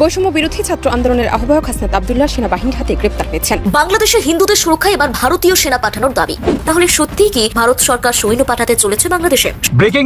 বৈষম্য বিরোধী ছাত্র আন্দোলনের আহ্বায়ক হাসনাত আব্দুল্লাহ সেনাবাহিনীর হাতে গ্রেপ্তার হয়েছেন। বাংলাদেশে হিন্দুদের সুরক্ষায় এবার ভারতীয় সেনা পাঠানোর দাবি। তাহলে সত্যিই কি ভারত সরকার সৈন্য পাঠাতে চলেছে বাংলাদেশে? Breaking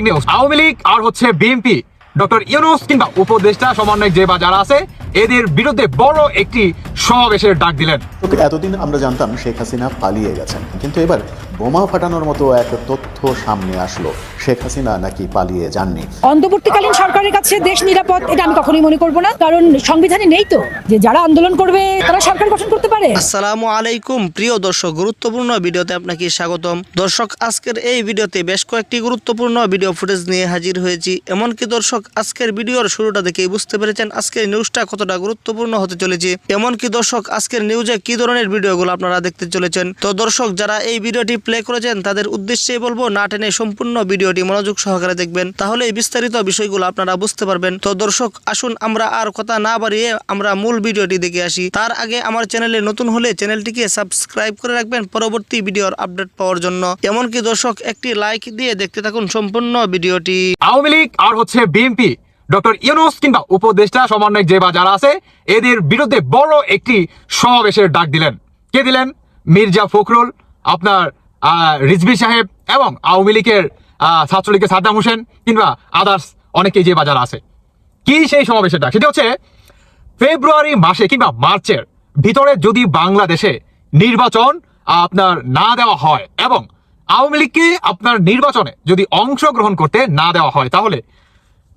news. আওয়ামী লীগ আর হচ্ছে বিএনপি, ডক্টর ইউনূস কিংবা উপদেষ্টা সমন্বয়ক যে বা যারা আছে এদের বিরুদ্ধে বড় একটি সমাবেশের ডাক দিলেন। এতদিন আমরা জানতাম শেখ হাসিনা পালিয়ে গেছেন, কিন্তু এবার বোমা ফাটানোর মতো এক তথ্য সামনে আসলো, শেখ হাসিনা নাকি পালিয়ে যাননি। অন্তর্বর্তীকালীন সরকারের কাছে দেশ নিরাপদ, এটা আমি কখনোই মনে করব না, কারণ সংবিধানে নেই তো যে যারা আন্দোলন করবে তারা সরকার গঠন করতে পারে। আসসালামু আলাইকুম প্রিয় দর্শক, গুরুত্বপূর্ণ ভিডিওতে আপনাকে স্বাগতম। দর্শক, আজকের এই ভিডিওতে বেশ কয়েকটি গুরুত্বপূর্ণ ভিডিও ফুটেজ নিয়ে হাজির হয়েছি। এমনকি দর্শক, আজকের ভিডিওর শুরুটা দেখেই বুঝতে পেরেছেন আজকের নিউজটা কতটা গুরুত্বপূর্ণ হতে চলেছে। এমনকি দর্শক, আজকের নিউজে কি ধরনের ভিডিওগুলো আপনারা দেখতে চলেছেন। তো দর্শক, যারা এই ভিডিওটি প্লে করেছেন তাদের উদ্দেশ্যে বলবো, না টেনে সম্পূর্ণ ভিডিওটি মনোযোগ সহকারে দেখবেন, তাহলে এই বিস্তারিত বিষয়গুলো আপনারা বুঝতে পারবেন। তো দর্শক, আসুন আমরা আর কথা না বাড়িয়ে আমরা মূল ভিডিওটি দেখে আসি। তার আগে আমার চ্যানেলে নতুন হলে চ্যানেলটিকে সাবস্ক্রাইব করে রাখবেন পরবর্তী ভিডিওর আপডেট পাওয়ার জন্য। এমনকি দর্শক, একটি লাইক দিয়ে দেখতে থাকুন সম্পূর্ণ ভিডিওটি। আওয়ামী লীগ আর হচ্ছে বিএনপি, ডক্টর ইউনূস কিংবা উপদেষ্টা সমন্বয়ক যে বা যারা আছে এদের বিরুদ্ধে বড় একটি সমাবেশের ডাক দিলেন। কে দিলেন? মির্জা ফখরুল, আপনার রিজভী সাহেব এবং আওয়ামী লীগের ছাত্রলীগের সাদ্দাম হোসেন কিংবা আদার্স অনেকেই যে বা যারা আছে। কি সেই সমাবেশের ডাক? সেটা হচ্ছে ফেব্রুয়ারি মাসে কিংবা মার্চের ভিতরে যদি বাংলাদেশে নির্বাচন আপনার না দেওয়া হয় এবং আওয়ামী লীগকে আপনার নির্বাচনে যদি অংশগ্রহণ করতে না দেওয়া হয়, তাহলে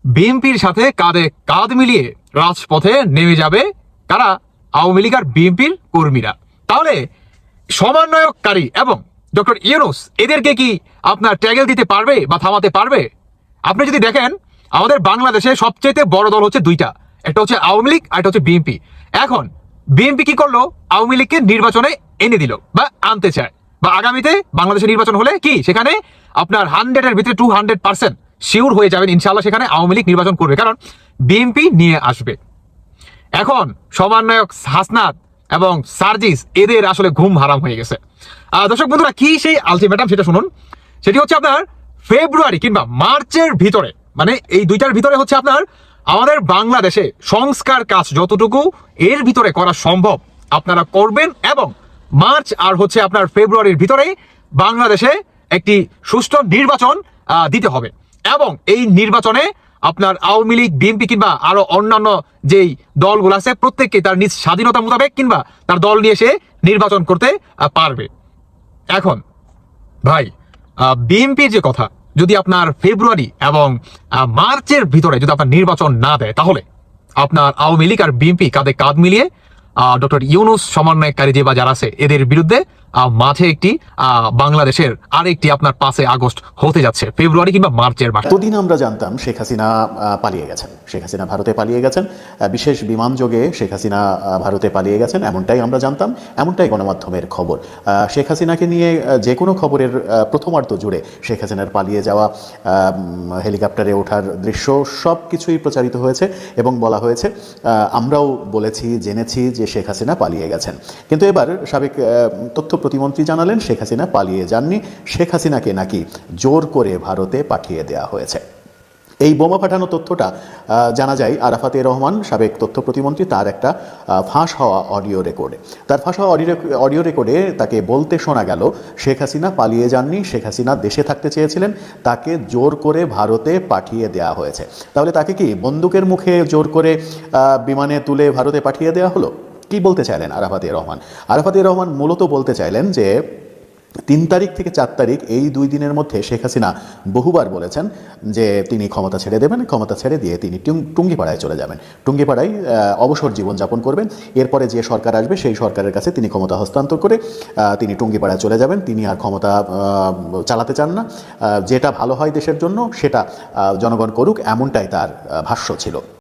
বিএনপির সাথে কাঁধে কাঁধ মিলিয়ে রাজপথে নেমে যাবে কারা? আওয়ামী লীগ আর বিএনপির কর্মীরা। তাহলে সমন্বয়ককারী এবং ডক্টর ইউনূস এদেরকে কি আপনার ট্যাগেল দিতে পারবে বা থামাতে পারবে? আপনি যদি দেখেন, আমাদের বাংলাদেশে সবচেয়ে বড় দল হচ্ছে দুইটা, একটা হচ্ছে আওয়ামী লীগ আর একটা হচ্ছে বিএনপি। এখন বিএনপি কি করলো? আওয়ামী লীগকে নির্বাচনে এনে দিল বা আনতে চায়, বা আগামীতে বাংলাদেশে নির্বাচন হলে কি সেখানে আপনার 100-এর ভিতরে 200% শিওর হয়ে যাবেন ইনশাআল্লাহ সেখানে আওয়ামী লীগ নির্বাচন করবে, কারণ বিএনপি নিয়ে আসবে। এখন সমন্বয়ক হাসনাত এবং সার্জিস এদের আসলে ঘুম হারাম হয়ে গেছে। দর্শক বন্ধুরা, কি সেই আলটিমেটাম সেটা শুনুন। সেটি হচ্ছে আপনার ফেব্রুয়ারি কিংবা মার্চের ভিতরে, মানে এই দুইটার ভিতরে হচ্ছে আপনার আমাদের বাংলাদেশে সংস্কার কাজ যতটুকু এর ভিতরে করা সম্ভব আপনারা করবেন, এবং মার্চ আর হচ্ছে আপনার ফেব্রুয়ারির ভিতরেই বাংলাদেশে একটি সুষ্ঠু নির্বাচন দিতে হবে। এবং এই নির্বাচনে আপনার আওয়ামী লীগ, বিএনপি কিংবা আরো অন্যান্য যেই দলগুলো আছে প্রত্যেককে তার নিজ স্বাধীনতা মোতাবেক কিংবা তার দল নিয়ে সে নির্বাচন করতে পারবে। এখন ভাই, বিএনপির যে কথা, যদি আপনার ফেব্রুয়ারি এবং মার্চের ভিতরে যদি আপনার নির্বাচন না দেয়, তাহলে আপনার আওয়ামী লীগ আর বিএনপি কাঁধে কাঁধ মিলিয়ে ডক্টর ইউনূস সমন্বয়কারী যে বা যারা আছে এদের বিরুদ্ধে মাঝে একটি বাংলাদেশের আরেকটি আপনার 5 আগস্ট হতে যাচ্ছে ফেব্রুয়ারি কিংবা মার্চের মাসে। এতদিন আমরা জানতাম শেখ হাসিনা পালিয়ে গেছেন, শেখ হাসিনা ভারতে পালিয়ে গেছেন, বিশেষ বিমান যোগে শেখ হাসিনা ভারতে পালিয়ে গেছেন, এমনটাই আমরা জানতাম, এমনটাই গণমাধ্যমের খবর। শেখ হাসিনাকে নিয়ে যে কোনো খবরের প্রথমার্ধ জুড়ে শেখ হাসিনার পালিয়ে যাওয়া, হেলিকপ্টারে ওঠার দৃশ্য সব কিছুই প্রচারিত হয়েছে এবং বলা হয়েছে, আমরাও বলেছি, জেনেছি যে শেখ হাসিনা পালিয়ে গেছেন। কিন্তু এবার সাবেক তথ্য প্রতিমন্ত্রী জানালেন শেখ হাসিনা পালিয়ে যাননি, শেখ হাসিনাকে নাকি জোর করে ভারতে পাঠিয়ে দেওয়া হয়েছে। এই বোমা পাঠানো তথ্যটা জানা যায় আরাফাতে রহমান, সাবেক তথ্য প্রতিমন্ত্রী, তার একটা ফাঁস হওয়া অডিও রেকর্ডে। তার ফাঁস হওয়া অডিও রেকর্ডে তাকে বলতে শোনা গেল, শেখ হাসিনা পালিয়ে যাননি, শেখ হাসিনা দেশে থাকতে চেয়েছিলেন, তাকে জোর করে ভারতে পাঠিয়ে দেওয়া হয়েছে। তাহলে তাকে কি বন্দুকের মুখে জোর করে বিমানে তুলে ভারতে পাঠিয়ে দেওয়া হলো? কি বলতে চাইলেন আরাফাতে রহমান? আরাফাতে রহমান মূলত বলতে চাইলেন যে 3 তারিখ থেকে 4 তারিখ এই 2 দিনের মধ্যে শেখ হাসিনা বহুবার বলেছেন যে তিনি ক্ষমতা ছেড়ে দেবেন, ক্ষমতা ছেড়ে দিয়ে তিনি টুঙ্গিপাড়ায় চলে যাবেন, টুঙ্গিপাড়ায় অবসর জীবনযাপন করবেন। এরপরে যে সরকার আসবে সেই সরকারের কাছে তিনি ক্ষমতা হস্তান্তর করে তিনি টুঙ্গিপাড়ায় চলে যাবেন। তিনি আর ক্ষমতা চালাতে চান না, যেটা ভালো হয় দেশের জন্য সেটা জনগণ করুক, এমনটাই তার ভাষ্য ছিল।